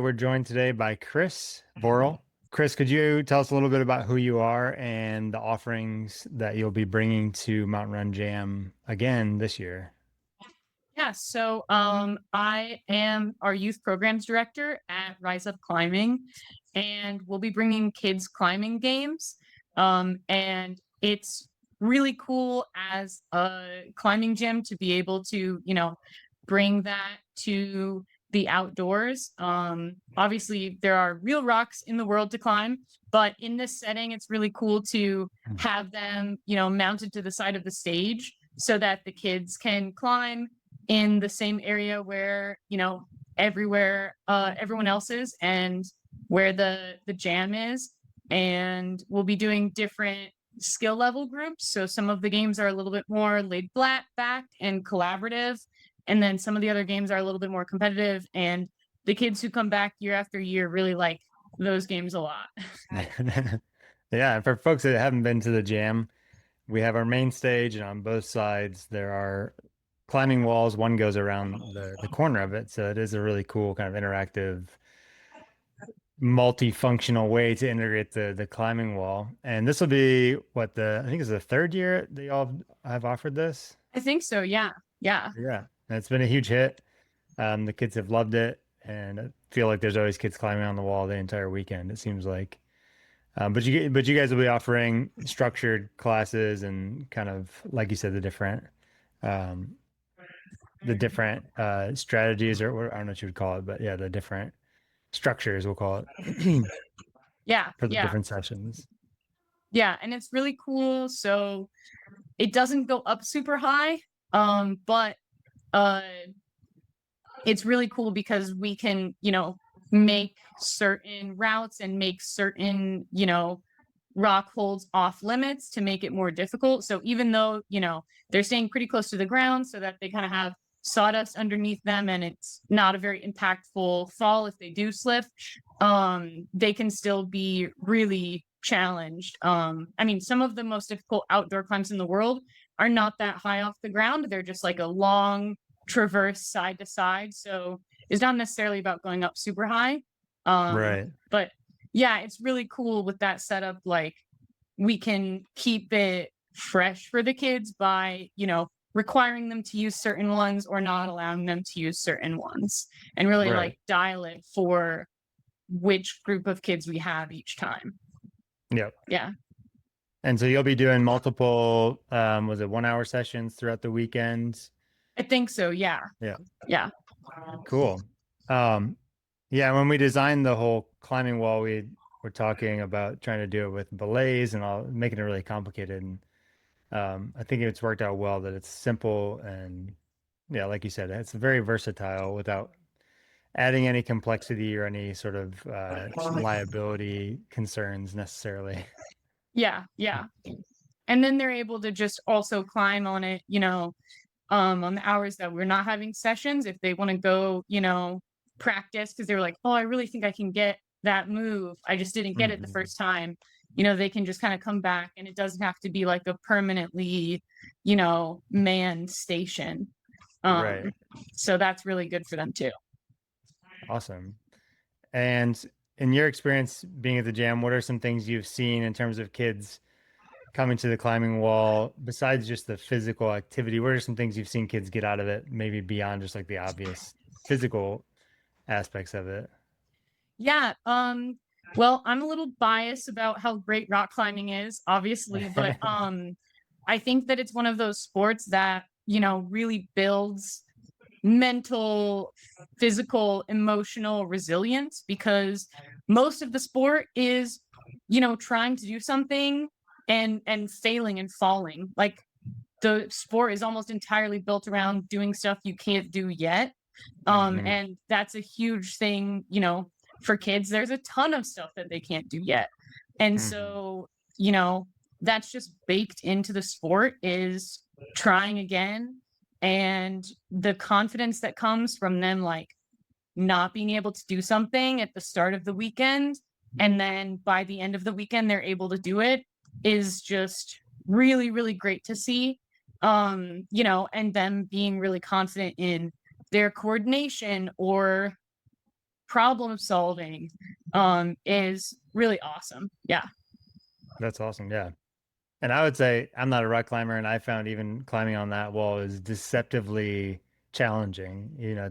We're joined today by Chris Vorol. Chris, could you tell us a little bit about who you are and the offerings that you'll be bringing to Mountain Run Jam again this year? I am our youth programs director at Rise Up Climbing, and we'll be bringing kids climbing games. And it's really cool as a climbing gym to be able to, bring that to the outdoors. Obviously, there are real rocks in the world to climb, but in this setting, it's really cool to have them, mounted to the side of the stage so that the kids can climb in the same area where everyone else is and where the jam is. And we'll be doing different skill level groups, so some of the games are a little bit more back and collaborative, and then some of the other games are a little bit more competitive, and the kids who come back year after year really like those games a lot. Yeah, and for folks that haven't been to the jam, we have our main stage, and on both sides there are climbing walls. One goes around the corner of it, so it is a really cool kind of interactive, multifunctional way to integrate the climbing wall. And this will be what the I think it's the third year that y'all have offered this. I think so, yeah. Yeah. Yeah, and it's been a huge hit. The kids have loved it, and I feel like there's always kids climbing on the wall the entire weekend. It seems like. But you guys will be offering structured classes and kind of like you said um, the different strategies or I don't know what you would call it, but yeah, the different structures we'll call it Yeah, for the yeah. different sessions. Yeah, and it's really cool. So it doesn't go up super high, but uh it's really cool because we can, make certain routes and make certain, rock holds off limits to make it more difficult. So even though, they're staying pretty close to the ground so that they kind of have sawdust underneath them and it's not a very impactful fall if they do slip, they can still be really challenged. I mean, some of the most difficult outdoor climbs in the world are not that high off the ground. They're just like a long traverse side to side. So it's not necessarily about going up super high. Right. But yeah, it's really cool with that setup. Like we can keep it fresh for the kids by, requiring them to use certain ones or not allowing them to use certain ones and really Right. like dial it for which group of kids we have each time. Yep. Yeah. And so you'll be doing multiple, was it 1 hour sessions throughout the weekend? I think so. Yeah. Yeah. Yeah. Cool. Um, yeah, when we designed the whole climbing wall, we were talking about trying to do it with belays and all, making it really complicated. And I think it's worked out well that it's simple and yeah, like you said, it's very versatile without adding any complexity or any sort of liability concerns necessarily. Yeah. Yeah. And then they're able to just also climb on it, on the hours that we're not having sessions. If they want to go, practice because they were like, oh, I really think I can get that move. I just didn't get it the Mhm. first time. They can just kind of come back and it doesn't have to be like a permanently, manned station. Right. Um, so that's really good for them too. Awesome. And in your experience being at the jam, what are some things you've seen in terms of kids coming to the climbing wall besides just the physical activity? What are some things you've seen kids get out of it, maybe beyond just like the obvious physical aspects of it? Yeah. Well, I'm a little biased about how great rock climbing is, obviously, but I think that it's one of those sports that, really builds mental, physical, emotional resilience because most of the sport is, trying to do something and failing and falling. Like the sport is almost entirely built around doing stuff you can't do yet. Hmm. And that's a huge thing, for kids. There's a ton of stuff that they can't do yet. And Hmm. so, you know, that's just baked into the sport is trying again and the confidence that comes from them like not being able to do something at the start of the weekend and then by the end of the weekend they're able to do it is just really really great to see. And them being really confident in their coordination or problem solving is really awesome. Yeah. That's awesome. Yeah. And I would say I'm not a rock climber, and I found even climbing on that wall is deceptively challenging.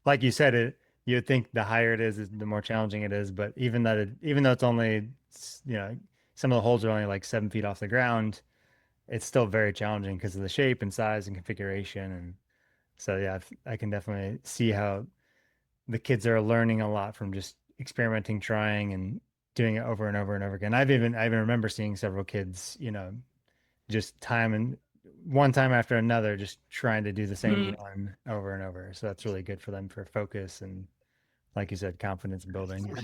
Like you said, you'd think the higher it is the more challenging it is. But even though it's only, some of the holes are only like 7 feet off the ground, it's still very challenging because of the shape and size and configuration. And so, yeah, I can definitely see how the kids are learning a lot from just experimenting, trying, and doing it over and over and over again. I even remember seeing several kids, just one time after another, just trying to do the same Mhm. run over and over. So that's really good for them for focus and, like you said, confidence building.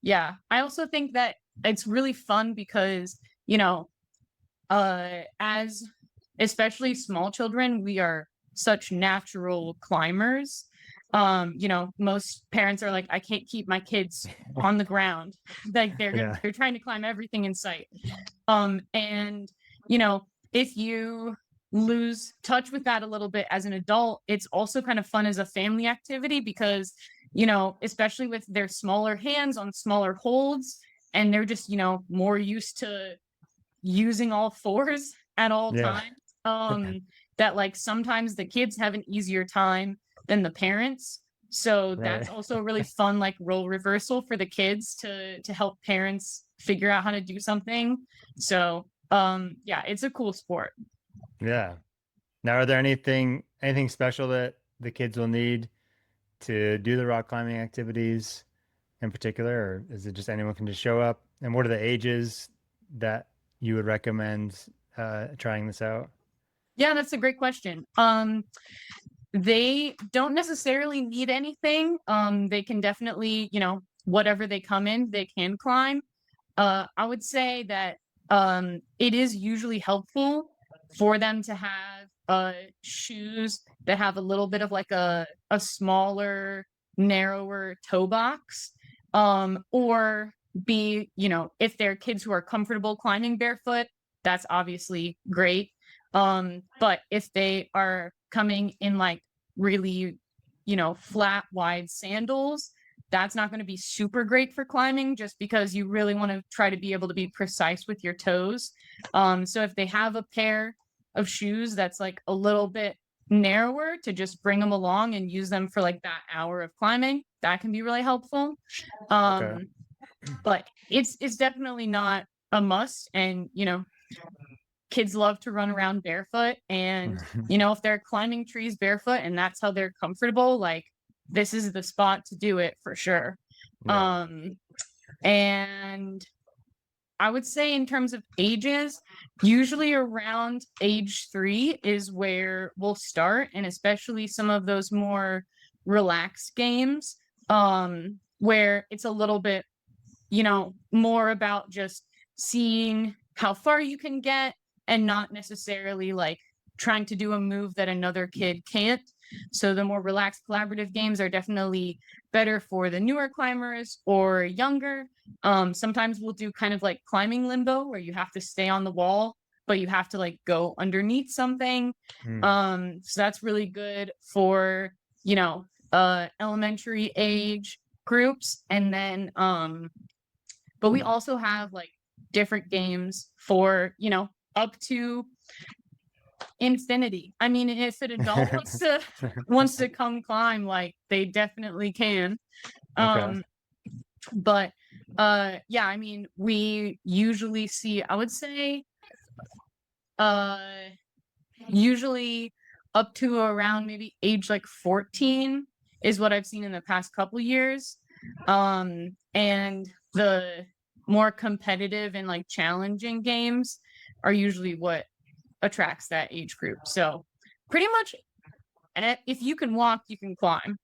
Yeah. I also think that it's really fun because, as especially small children, we are such natural climbers. Most parents are like, I can't keep my kids on the ground. Like Yeah. they're trying to climb everything in sight. And you know, if you lose touch with that a little bit as an adult, it's also kind of fun as a family activity because, especially with their smaller hands on smaller holds, and they're just, more used to using all fours at all Yeah. times. That like sometimes the kids have an easier time than the parents. So Right. that's also a really fun like role reversal for the kids to help parents figure out how to do something. So yeah, it's a cool sport. Yeah. Now, are there anything special that the kids will need to do the rock climbing activities in particular, or is it just anyone can just show up? And what are the ages that you would recommend trying this out? Yeah, that's a great question. They don't necessarily need anything. They can definitely, whatever they come in, they can climb. I would say that it is usually helpful for them to have shoes that have a little bit of like a smaller, narrower toe box, or be, if they're kids who are comfortable climbing barefoot, that's obviously great. But if they are coming in like really, flat, wide sandals, that's not going to be super great for climbing just because you really want to try to be able to be precise with your toes. So if they have a pair of shoes that's like a little bit narrower to just bring them along and use them for like that hour of climbing, that can be really helpful. Okay. Um, but it's definitely not a must. And kids love to run around barefoot, and if they're climbing trees barefoot and that's how they're comfortable, like this is the spot to do it for sure. Yeah. um and I would say in terms of ages, usually around age 3 is where we'll start, and especially some of those more relaxed games, where it's a little bit, more about just seeing how far you can get and not necessarily like trying to do a move that another kid can't. So the more relaxed collaborative games are definitely better for the newer climbers or younger. Sometimes we'll do kind of like climbing limbo where you have to stay on the wall, but you have to like go underneath something. Hmm. So that's really good for, elementary age groups. And then but we also have like different games for, up to infinity. I mean, if an adult wants to come climb, like they definitely can. Okay. Um, but yeah, I mean, we usually see, I would say, uh usually up to around maybe age like 14 is what I've seen in the past couple years. And the more competitive and like challenging games are usually what attracts that age group. So pretty much if you can walk, you can climb.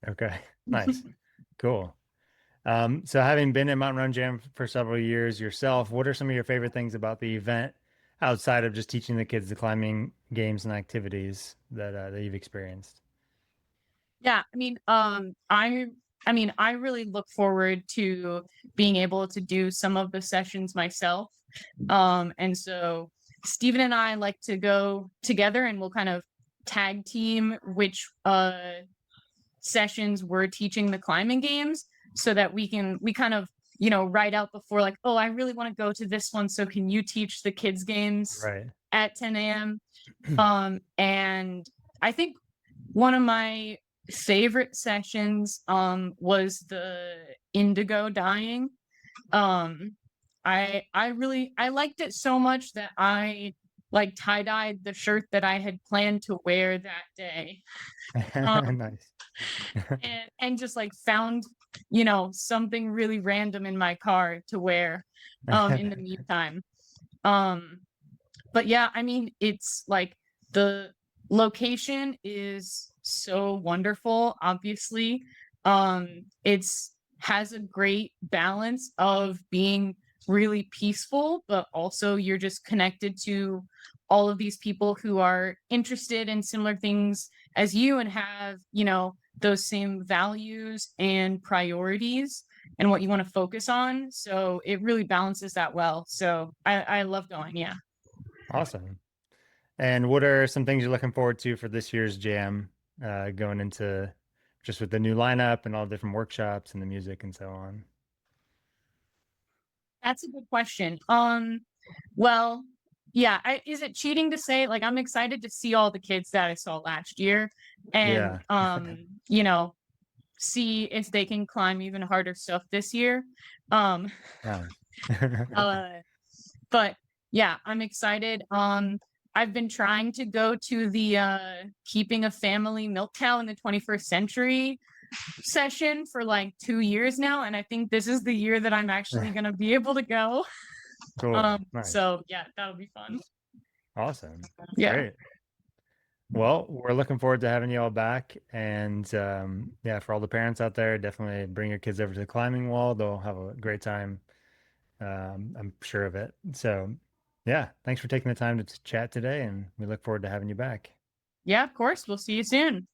Okay. Nice. Cool. So having been in Mountain Run Jam for several years yourself, what are some of your favorite things about the event outside of just teaching the kids the climbing games and activities that you've experienced? Yeah, I really look forward to being able to do some of the sessions myself. And so Stephen and I like to go together and we'll kind of tag team which sessions we're teaching the climbing games so that we kind of, write out before like, oh, I really want to go to this one. So can you teach the kids games Right. at 10 a.m.? And I think one of my favorite sessions was the indigo dyeing. Um I liked it so much that I like tie-dyed the shirt that I had planned to wear that day. Um Nice. and just like found, something really random in my car to wear in the meantime. Um but yeah, I mean, it's like the location is so wonderful, obviously. It's has a great balance of being really peaceful, but also you're just connected to all of these people who are interested in similar things as you and have, those same values and priorities and what you want to focus on. So it really balances that well. So I love going, yeah. Awesome. And what are some things you're looking forward to for this year's jam, going into just with the new lineup and all the different workshops and the music and so on? That's a good question. Well, yeah, is it cheating to say like I'm excited to see all the kids that I saw last year and Yeah. see if they can climb even harder stuff this year. Um Nice. uh but yeah, I'm excited. I've been trying to go to the keeping a family milk cow in the 21st century session for like 2 years now, and I think this is the year that I'm actually gonna be able to go. Cool. Nice. So yeah, that'll be fun. Awesome. Yeah. Great. Well, we're looking forward to having you all back. And yeah, for all the parents out there, definitely bring your kids over to the climbing wall. They'll have a great time. I'm sure of it. So, yeah, thanks for taking the time to chat today, and we look forward to having you back. Yeah, of course. We'll see you soon.